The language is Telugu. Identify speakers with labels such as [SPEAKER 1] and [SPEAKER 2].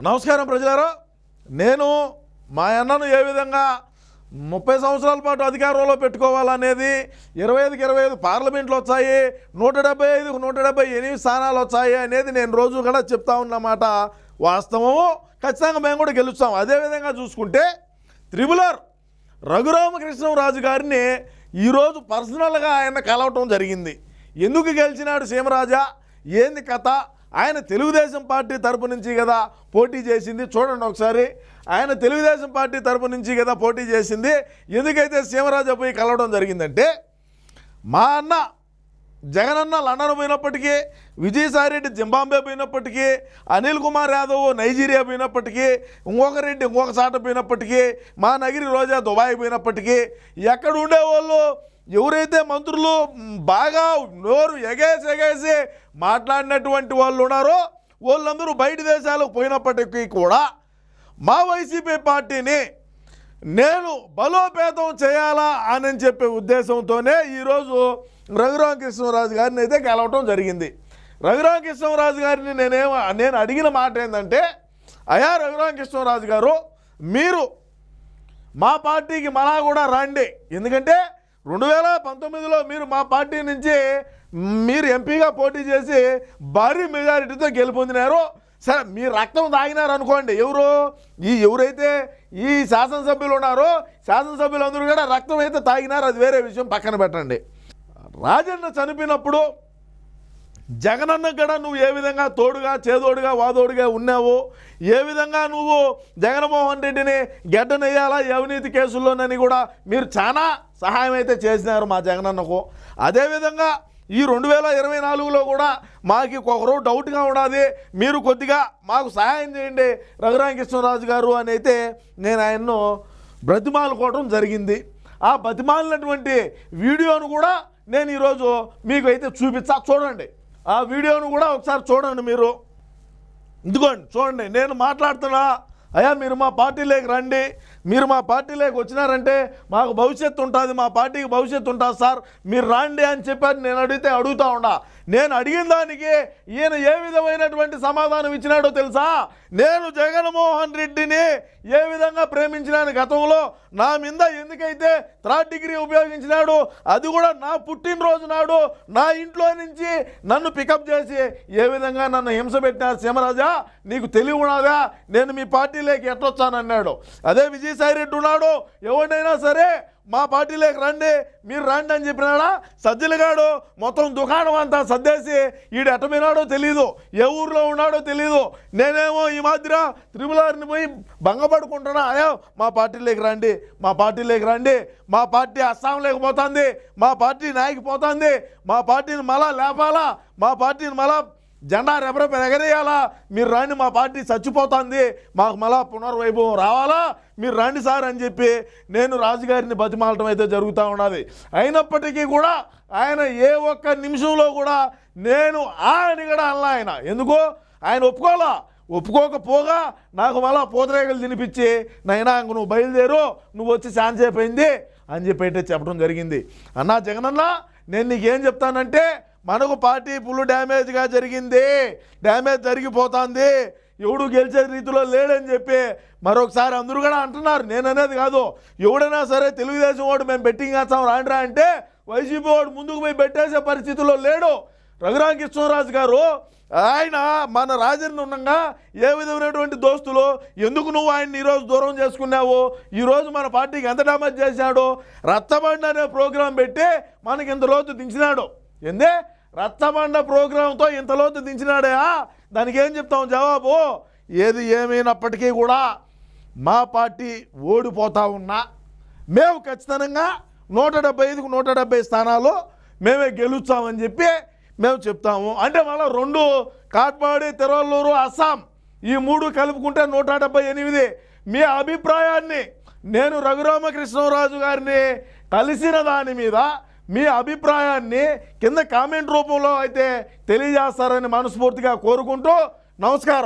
[SPEAKER 1] నమస్కారం ప్రజలారా. నేను మా అన్నను ఏ విధంగా 30 సంవత్సరాల పాటు అధికారంలో పెట్టుకోవాలనేది 25కి 25 పార్లమెంట్లు వచ్చాయి, 175కు 178 స్థానాలు వచ్చాయి అనేది నేను రోజు కూడా చెప్తా ఉన్నమాట వాస్తవము. ఖచ్చితంగా మేము కూడా గెలుస్తాం. అదేవిధంగా చూసుకుంటే త్రిబులర్ రఘురామకృష్ణరాజు గారిని ఈరోజు పర్సనల్గా ఆయన కలవటం జరిగింది. ఎందుకు గెలిచినాడు సీమరాజా, ఏంది కథ? ఆయన తెలుగుదేశం పార్టీ తరపు నుంచి కదా పోటీ చేసింది. చూడండి ఒకసారి, ఆయన తెలుగుదేశం పార్టీ తరపు నుంచి కదా పోటీ చేసింది. ఎందుకైతే సీమరాజా పోయి కలవడం జరిగిందంటే, మా అన్న జగనన్న లండన్ పోయినప్పటికీ, విజయసాయిరెడ్డి జింబాంబే పోయినప్పటికీ, అనిల్ కుమార్ యాదవ్ నైజీరియా పోయినప్పటికీ, ఇంకొక రెడ్డి ఇంకొక చాట పోయినప్పటికీ, మా నగిరి రోజా దుబాయ్ పోయినప్పటికీ, ఎక్కడ ఉండేవాళ్ళు ఎవరైతే మంత్రులు బాగా నోరు ఎగేసి మాట్లాడినటువంటి వాళ్ళు ఉన్నారో వాళ్ళందరూ బయట దేశాలకు పోయినప్పటికీ కూడా మా వైసీపీ పార్టీని నేను బలోపేతం చేయాలా అని చెప్పే ఉద్దేశంతోనే ఈరోజు రఘురామకృష్ణరాజు గారిని అయితే గెలవటం జరిగింది. రఘురామకృష్ణరాజు గారిని నేను అడిగిన మాట ఏంటంటే, అయ్యా రఘురామకృష్ణరాజు గారు, మీరు మా పార్టీకి మళ్ళా కూడా రండి. ఎందుకంటే 2019లో మీరు మా పార్టీ నుంచి మీరు ఎంపీగా పోటీ చేసి భారీ మెజారిటీతో గెలుపొందినారు. సరే, మీరు రక్తం తాగినారు అనుకోండి. ఎవరైతే ఈ శాసనసభ్యులు ఉన్నారో శాసనసభ్యులందరూ కూడా రక్తం అయితే తాగినారు, అది వేరే విషయం, పక్కన పెట్టండి. రాజన్న చనిపోయినప్పుడు జగనన్న కూడా నువ్వు ఏ విధంగా తోడుగా చేదోడుగా వాదోడుగా ఉన్నావు, ఏ విధంగా నువ్వు జగన్మోహన్ రెడ్డిని గెడ్డనెయ్యాలా అవినీతి కేసుల్లోనని కూడా మీరు చాలా సహాయం అయితే చేసినారు మా జగనన్నకు. అదేవిధంగా ఈ 2024లో కూడా మాకు ఒకరు డౌట్గా ఉన్నది, మీరు కొద్దిగా మాకు సహాయం చేయండి రఘురామకృష్ణరాజు గారు అని అయితే నేను ఆయన్ను బ్రతిమాలుకోవడం జరిగింది. ఆ బ్రతిమాలినటువంటి వీడియోను కూడా నేను ఈరోజు మీకు అయితే చూడండి. ఆ వీడియోను కూడా ఒకసారి చూడండి. మీరు ఇదిగోండి చూడండి, నేను మాట్లాడుతున్నా. అయ్యా మీరు మా పార్టీలోకి రండి, మీరు మా పార్టీలోకి వచ్చినారంటే మాకు భవిష్యత్తు ఉంటుంది, మా పార్టీకి భవిష్యత్తు ఉంటుంది సార్, మీరు రండి అని చెప్పారు. నేను అడుగుతా ఉండా. నేను అడిగిన దానికి ఈయన ఏ విధమైనటువంటి సమాధానం ఇచ్చినాడో తెలుసా? నేను జగన్మోహన్ రెడ్డిని ఏ విధంగా ప్రేమించినాను గతంలో, నా మీద ఎందుకైతే 3rd డిగ్రీ ఉపయోగించినాడు, అది కూడా నా పుట్టినరోజు నాడు నా ఇంట్లో నుంచి నన్ను పికప్ చేసి ఏ విధంగా నన్ను హింస పెట్టినారు. సీమరాజా, నీకు తెలివి ఉన్నదా? నేను మీ పార్టీలోకి ఎట్టొచ్చానన్నాడు. అదే విజయసాయిరెడ్డి ఉన్నాడు, ఎవరినైనా సరే మా పార్టీలోకి రండి, మీరు రండి అని చెప్పినాడా? సజ్జలగాడు మొత్తం దుకాణం అంతా సర్దేసి ఈడు ఎట్టమినాడో తెలీదు, ఏ ఊర్లో ఉన్నాడో తెలీదు. నేనేమో ఈ మాదిర త్రిబులార్ని పోయి భంగపడుకుంటున్నా. అయ్యో మా పార్టీలోకి రండి, మా పార్టీలోకి రండి, మా పార్టీ అస్సాంలోకి పోతుంది, మా పార్టీ నాయకి పోతుంది, మా పార్టీని మళ్ళా లేపాలా, మా పార్టీని మళ్ళా జెండా ఎగరేయాలా, మీరు రండి, మా పార్టీ చచ్చిపోతుంది, మాకు మళ్ళా పునర్వైభవం రావాలా, మీరు రండి సార్ అని చెప్పి నేను రాజుగారిని బతిమాలటం అయితే జరుగుతూ ఉన్నది. అయినప్పటికీ కూడా ఆయన ఏ ఒక్క నిమిషంలో కూడా నేను అని కూడా అనలా. ఆయన ఎందుకో ఆయన ఒప్పుకోకపోగా నాకు మళ్ళా పూతరేగలు తినిపించి, నైనా ఇంక నువ్వు బయలుదేరు, నువ్వు వచ్చి ఛాన్స్ అయిపోయింది అని చెప్పి అయితే చెప్పడం జరిగింది. అన్నా జగనన్న, నేను నీకేం చెప్తానంటే, మనకు పార్టీ ఫుల్ డ్యామేజ్గా డ్యామేజ్ జరిగిపోతుంది, ఎవడు గెలిచే రీతిలో లేడని చెప్పి మరొకసారి అందరూ కూడా అంటున్నారు. నేననేది కాదు, ఎవడైనా సరే తెలుగుదేశం వాడు మేము బెట్టింగ్ వేస్తాం రాండ్రా అంటే వైసీపీ వాడు ముందుకు పోయి పెట్టేసే పరిస్థితుల్లో లేడు రఘురామకృష్ణరాజు గారు. ఆయన మన రాజన్న ఉండగా ఏ విధమైనటువంటి దోస్తులు, ఎందుకు నువ్వు ఆయన్ని ఈరోజు దూరం చేసుకున్నావు, ఈరోజు మన పార్టీకి ఎంత డ్యామేజ్ చేశాడు, రచ్చబండ అనే ప్రోగ్రాం పెట్టి మనకి ఇంత లోతు దించినాడు. ఏందే రచ్చబండ ప్రోగ్రాంతో ఇంత లోతు దించినాడే? దానికి ఏం చెప్తాం జవాబు? ఏది ఏమైనప్పటికీ కూడా మా పార్టీ ఓడిపోతా ఉన్నా మేము ఖచ్చితంగా 175కు 170 స్థానాలు మేమే గెలుస్తామని చెప్పి మేము చెప్తాము. అంటే మళ్ళీ 2 కాట్పాడి, తిరువల్లూరు, అస్సాం ఈ 3 కలుపుకుంటే 178. మీ అభిప్రాయాన్ని నేను రఘురామకృష్ణరాజు గారిని కలిసిన దాని మీద మీ అభిప్రాయాన్ని కింద కామెంట్ రూపంలో అయితే తెలియజేస్తారని మనస్ఫూర్తిగా కోరుకుంటూ నమస్కారం.